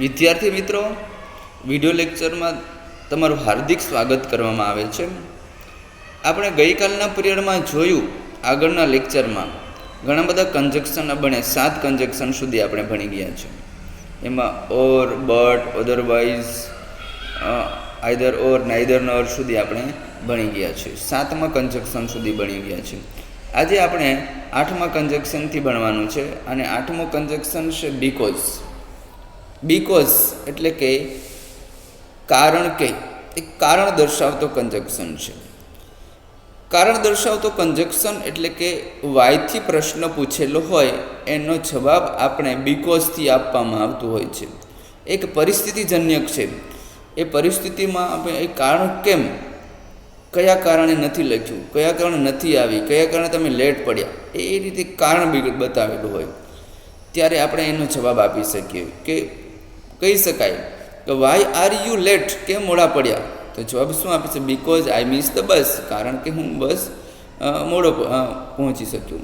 વિદ્યાર્થી મિત્રો, વિડિયો લેક્ચરમાં તમારું હાર્દિક સ્વાગત કરવામાં આવે છે. આપણે ગઈકાલના પિરિયડમાં જોયું, આગળના લેક્ચરમાં ઘણા બધા કન્જક્શન બને 7 કન્જક્શન સુધી આપણે ભણી ગયા છે. એમાં or, but, otherwise, either or, neither nor સુધી આપણે ભણી ગયા છે. 7મા કન્જક્શન સુધી ભણી ગયા છે. આજે આપણે 8મા કન્જક્શનથી ભણવાનું છે અને 8મો કન્જક્શન છે બીકોઝ. બીકોઝ એટલે કે કારણ કે, એક કારણ દર્શાવતો કન્જક્શન છે. કારણ દર્શાવતો કન્જક્શન એટલે કે વાયથી પ્રશ્ન પૂછેલો હોય એનો જવાબ આપણે બીકોઝથી આપવામાં આવતું હોય છે. એક પરિસ્થિતિજન્યક છે. એ પરિસ્થિતિમાં આપણે એ કારણ કેમ, કયા કારણે નથી લખ્યું, કયા કારણે નથી આવી, કયા કારણે તમે લેટ પડ્યા, એ રીતે કારણ બતાવેલું હોય ત્યારે આપણે એનો જવાબ આપી શકીએ. કે કહી શકાય કે વાય આર યુ લેટ, કેમ મોડા પડ્યા? તો જવાબ શું આપે છે? Because I miss the bus, કારણ કે હું બસ મોડો પહોંચી શક્યો.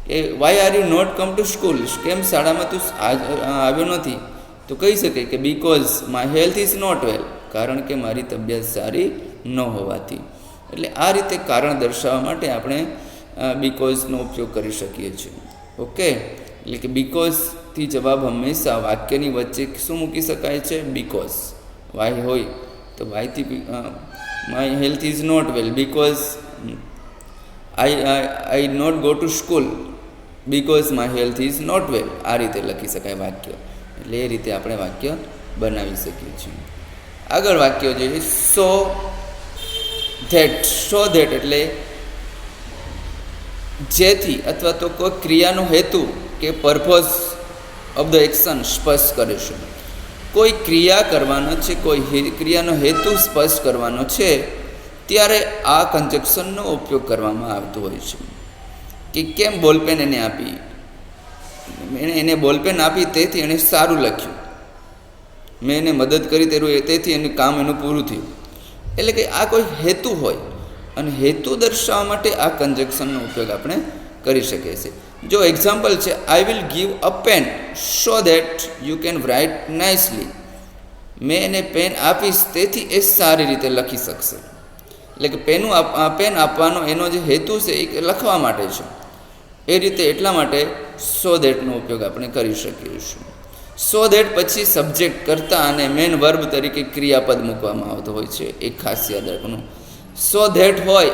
કે why are you not come to school, કેમ શાળામાં તું આવ્યો નથી? તો કહી શકાય કે because my health is not well, કારણ કે મારી તબિયત સારી ન હોવાથી. એટલે આ રીતે કારણ દર્શાવવા માટે આપણે બીકોઝનો ઉપયોગ કરી શકીએ છીએ. ઓકે, એટલે કે બીકોઝથી જવાબ હંમેશા વાક્યની વચ્ચે શું મૂકી શકાય છે? બીકોઝ. વાય હોય તો વાયથી my health is not well because I not go to school because my health is not well. આ રીતે લખી શકાય વાક્ય. એટલે એ રીતે આપણે વાક્ય બનાવી શકીએ છીએ. આગળ વાક્ય જોઈએ. So that. સો ધેટ એટલે જેથી અથવા તો કોઈ ક્રિયાનો હેતુ કે પર્પઝ ઓફ ધ એક્શન સ્પષ્ટ કરીશું. કોઈ ક્રિયા કરવાનો છે, કોઈ ક્રિયાનો હેતુ સ્પષ્ટ કરવાનો છે, ત્યારે આ કન્જક્શનનો ઉપયોગ કરવામાં આવતો હોય છે. કે કેમ બોલપેન એને આપી, એને બોલપેન આપી તેથી એણે સારું લખ્યું, મેં એને મદદ કરી તેથી એનું કામ એનું પૂરું થયું. એટલે કે આ કોઈ હેતુ હોય અને હેતુ દર્શાવવા માટે આ કન્જક્શનનો ઉપયોગ આપણે કરી શકીએ છીએ. જો એક્ઝામ્પલ છે, I will give a pen so that you can write nicely, મેં એને પેન આપીશ તેથી એ સારી રીતે લખી શકશે. એટલે કે પેન આપવાનો એનો જે હેતુ છે એ લખવા માટે છે. એ રીતે એટલા માટે સો દેટનો ઉપયોગ આપણે કરી શકીએ છીએ. સો દેટ પછી સબ્જેક્ટ કરતા અને મેન વર્બ તરીકે ક્રિયાપદ મૂકવામાં આવતો હોય છે. એક ખાસ યાદ રાખવાનું, સો ધેટ હોય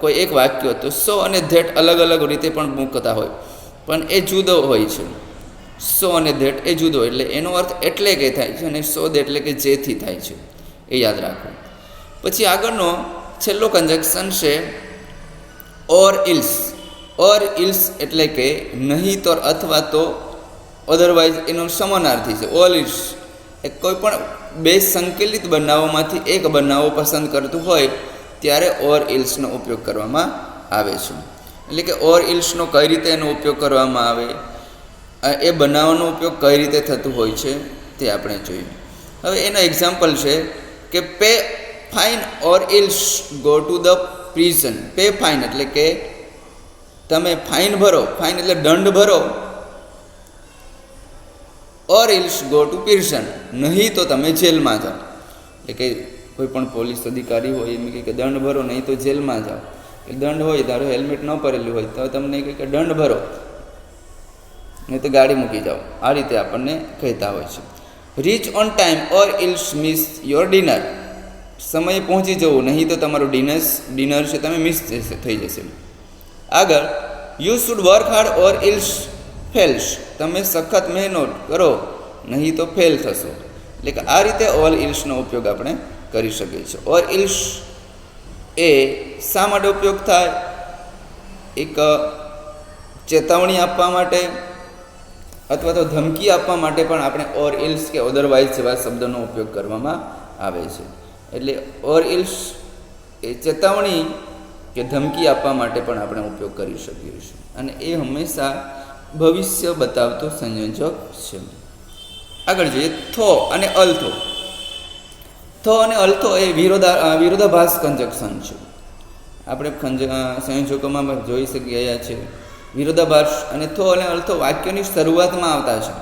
કોઈ એક વાક્ય તો સો અને ધેટ અલગ અલગ રીતે પણ મૂકતા હોય, પણ એ જુદો હોય છે. સો અને ધેટ એ જુદો, એટલે એનો અર્થ એટલે કે થાય છે અને સો ધેટ એટલે કે જેથી થાય છે, એ યાદ રાખો. પછી આગળનો છેલ્લો કન્જક્શન છે ઓર ઇલ્સ. ઓર ઇલ્સ એટલે કે નહીં તો અથવા તો અધરવાઇઝ એનો સમાનાર્થી છે. ઓલ ઇલ્સ એ કોઈ પણ બે સંકલિત બનાવોમાંથી એક બનાવો પસંદ કરતું હોય ત્યારે ઓર ઇલ્સનો ઉપયોગ કરવામાં આવે છે. એટલે કે ઓર ઇલ્સનો કઈ રીતે એનો ઉપયોગ કરવામાં આવે, એ બનાવવાનો ઉપયોગ કઈ રીતે થતું હોય છે તે આપણે જોઈએ. હવે એનો એક્ઝામ્પલ છે કે pay fine or else go to the prison. Pay fine એટલે કે તમે ફાઇન ભરો, ફાઇન એટલે દંડ ભરો, or else go to prison, નહીં તો તમે જેલમાં જાઓ. એટલે કે કોઈ પણ પોલીસ અધિકારી હોય એમ કહે કે દંડ ભરો, નહીં તો જેલમાં જાઓ. એ દંડ હોય, ધારો હેલ્મેટ ન પહેરેલું હોય તો તમને કહે કે દંડ ભરો, નહીં તો ગાડી મૂકી જાઓ. આ રીતે આપણને કહેતા હોય છે. Reach on time or else miss your dinner. સમયે પહોંચી જવું, નહીં તો તમારું ડિનર છે તમે મિસ થઈ જશે. આગળ you should work hard or else fails. તમે સખત મહેનત કરો, નહીં તો ફેલ થશો. એટલે કે આ રીતે ઓલ ઇલ્સનો ઉપયોગ આપણે કરી શકીએ છીએ. ઓર ઇલ્સ એ શા માટે ઉપયોગ થાય? એક ચેતવણી આપવા માટે અથવા તો ધમકી આપવા માટે પણ આપણે ઓર ઇલ્સ કે અધરવાઇઝ જેવા શબ્દનો ઉપયોગ કરવામાં આવે છે. એટલે ઓર ઇલ્સ એ ચેતવણી કે ધમકી આપવા માટે પણ આપણે ઉપયોગ કરી શકીએ છીએ. અને એ હંમેશા ભવિષ્ય બતાવતો સંયોજક છે. આગળ જોઈએ થો અને અલ્થો. થો અને અલ્થો એ વિરોધાભાસ કન્જક્શન છે. આપણે સંયોજકોમાં જોઈ શકીએ છીએ વિરોધાભાસ અને થો અને અલ્થો વાક્યની શરૂઆતમાં આવતા છે.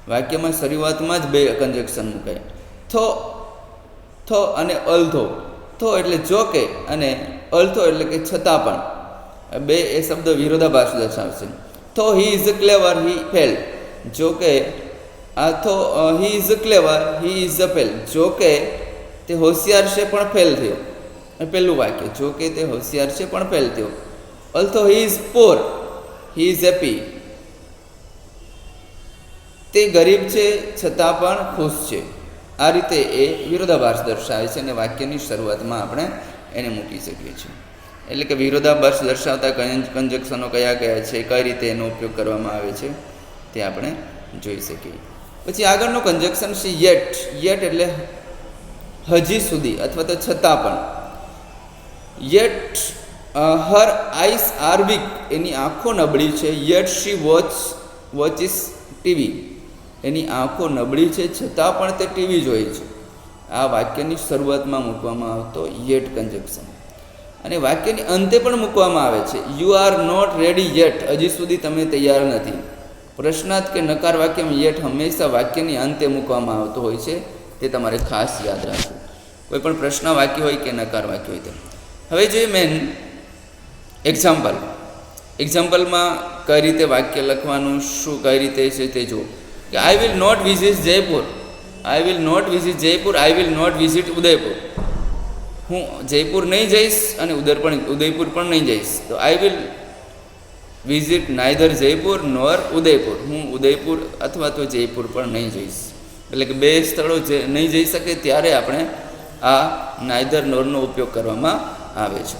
વાક્યમાં શરૂઆતમાં જ બે કન્જક્શન મુકાય. થો થો અને અલ્થો. થો એટલે જો કે અને અલ્થો એટલે કે છતાં પણ. બે એ શબ્દો વિરોધાભાસ દર્શાવશે. થો he is clever he fell. જો કે આ થો he is clever he is fail. જો કે તે હોશિયાર છે પણ ફેલ થયો. પહેલું વાક્ય, જો કે તે હોશિયાર છે પણ ફેલ થયો. અલ્થો he is Por he is happy. તે ગરીબ છે છતાં પણ ખુશ છે. આ રીતે એ વિરોધાભાસ દર્શાવે છે અને વાક્યની શરૂઆતમાં આપણે એને મૂકી શકીએ છીએ. એટલે કે વિરોધાભાસ દર્શાવતા કંજક્શનો કયા કયા છે, કઈ રીતે એનો ઉપયોગ કરવામાં આવે છે તે આપણે જોઈ શકીએ. પછી આગળનું કંજક્શન છે યેટ. યેટ એટલે હજી સુધી અથવા તો છતાં પણ. Yet her eyes are weak. એની આંખો નબળી છે. Yet she watches TV. એની આંખો નબળી છે છતાં પણ તે ટીવી જોઈ છે. આ વાક્યની શરૂઆતમાં મૂકવામાં આવતો યેટ કંજક્શન. અને વાક્યની અંતે પણ મૂકવામાં આવે છે you are not ready yet. હજી સુધી તમે તૈયાર નથી. પ્રશ્નાર્થ કે નકાર વાક્યમાં યેટ હંમેશા વાક્યની અંતે મૂકવામાં આવતો હોય છે. તે તમારે ખાસ યાદ રાખવું, કોઈ પણ પ્રશ્ન વાક્ય હોય કે નકાર વાક્ય હોય તે. હવે જોઈએ મેન એક્ઝામ્પલમાં કઈ રીતે વાક્ય લખવાનું, શું કઈ રીતે છે તે જુઓ. કે I will not visit Jaipur. I will not visit Jaipur. I will not visit Udaipur. હું જયપુર નહીં જઈશ અને ઉદયપુર પણ નહીં જઈશ. તો I will visit neither Jaipur nor Udaipur. હું ઉદયપુર અથવા તો જયપુર પણ નહીં જઈશ. એટલે કે બે સ્થળો જે નહીં જઈ શકે ત્યારે આપણે આ નાઇધર નોરનો ઉપયોગ કરવામાં આવે છે.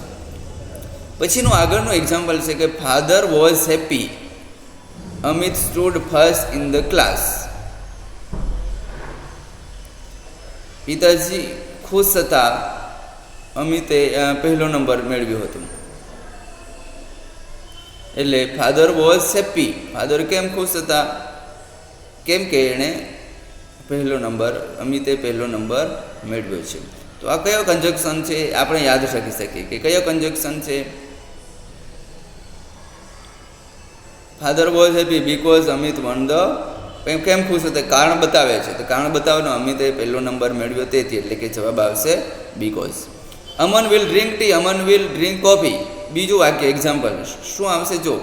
પછીનું આગળનું એક્ઝામ્પલ છે કે father was happy. Amit stood first in the class. પિતાજી ખુશ હતા. અમિતે પહેલો નંબર મેળવ્યો હતો. એટલે ફાધર વોઝ હેપી. ફાધર કેમ ખુશ હતા? કેમ કે એણે અમિતે પહેલો નંબર મેળવ્યો છે. તો આ કયો કંજક્શન છે આપણે યાદ રાખી શકીએ કે કયો કંજક્શન છે? Father was happy because Amit one the. કેમ ખુશ હતા? કારણ બતાવે છે. તો કારણ બતાવવાનું અમિતે પહેલો નંબર મેળવ્યો તેથી. એટલે કે જવાબ આવશે because. Aman will drink tea. Aman will drink coffee. બીજું વાક્ય એક્ઝામ્પલ શું આવશે જો.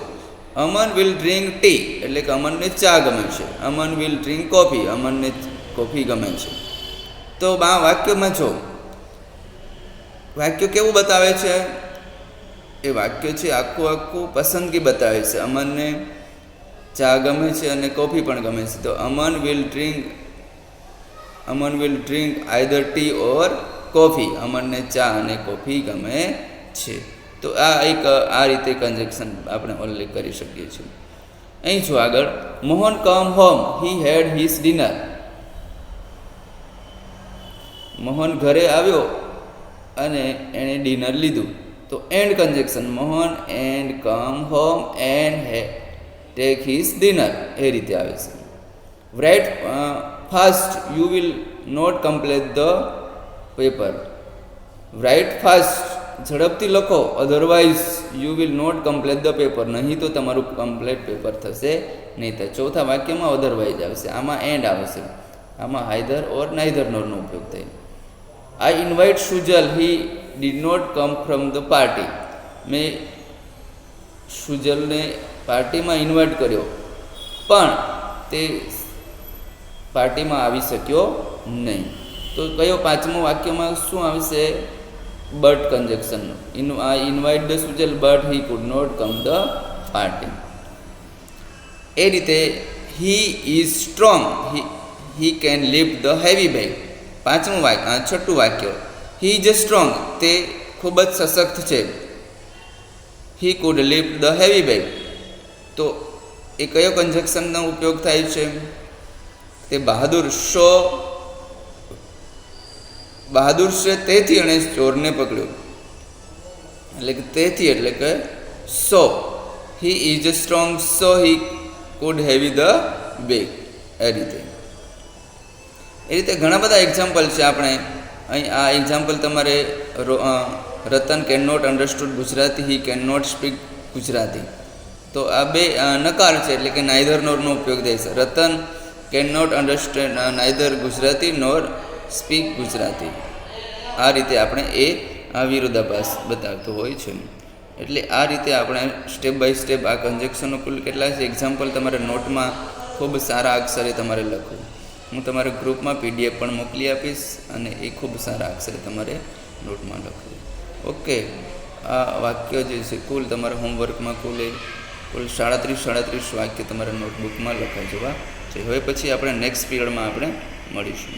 અમન વિલ ડ્રિંક ટી એટલે કે અમનને ચા ગમે છે. અમન વિલ ડ્રિંક કોફી. અમનને કોફી ગમે છે. તો આ વાક્યમાં જો વાક્ય કેવું બતાવે છે? એ વાક્ય છે આખું પસંદગી બતાવે છે. અમનને ચા ગમે છે અને કોફી પણ ગમે છે. તો Aman will drink either tea or coffee. અમનને ચા અને કોફી ગમે છે. તો આ રીતે કંજક્શન આપણે ઉલ્લેખ કરી શકીએ છીએ. અહીં જો આગળ Mohan come home he had his dinner. Mohan ઘરે આવ્યો અને એણે ડિનર લીધું. તો and conjunction Mohan and come home and take his dinner એ રીતે આવે છે. Write fast you will not complete the paper. Write fast ઝડપથી લખો. Otherwise you will not complete the paper. નહીં તો તમારું કમ્પ્લીટ પેપર થશે નહીં. તો ચોથા વાક્યમાં અધરવાઇઝ આવશે. આમાં એન્ડ આવશે. આમાં આઈધર ઓર નાઇધર નોરનો ઉપયોગ થાય. I invite Sujal he did not come from the party. મેં સુજલને પાર્ટીમાં ઇન્વાઇટ કર્યો પણ તે પાર્ટીમાં આવી શક્યો નહીં. તો કયો પાંચમો વાક્યમાં શું આવશે? બટ કંજક્શનનો. I invite the Sujal but he could not come the party. એ રીતે he is strong he can lift the heavy bag. છઠ્ઠું વાક્ય હી ઇઝ સ્ટ્રોંગ. તે ખૂબ જ સશક્ત છે. He could lift the heavy bag. તો એ કયો કંજક્શનનો ઉપયોગ થાય છે? તે બહાદુર છે તેથી એણે ચોરને પકડ્યો. એટલે કે તેથી એટલે કે so. He is strong so he could heavy the bag. એ રીતે ઘણા બધા એક્ઝામ્પલ છે. આપણે અહીં આ એક્ઝામ્પલ તમારે Ratan can not understood Gujarati he can not speak Gujarati. તો આ બે નકાર છે એટલે કે નાઇધર નોરનો ઉપયોગ થાય છે. Ratan can not understand neither Gujarati nor speak Gujarati. આ રીતે આપણે આ વિરોધાભાસ બતાવતો હોય છે. એટલે આ રીતે આપણે સ્ટેપ બાય સ્ટેપ આ કન્જેક્શનો કુલ કેટલા છે એક્ઝામ્પલ તમારે નોટમાં ખૂબ સારા અક્ષરે તમારે લખવું. હું તમારે ગ્રુપમાં પીડીએફ પણ મોકલી આપીશ અને એ ખૂબ સારા અક્ષરે તમારે નોટમાં લખવું. ઓકે, આ વાક્ય જે છે કુલ તમારા હોમવર્કમાં કુલ 37 વાક્ય તમારા નોટબુકમાં લખાઈ જવા છે. હવે પછી આપણે નેક્સ્ટ પીરિયડમાં આપણે મળીશું.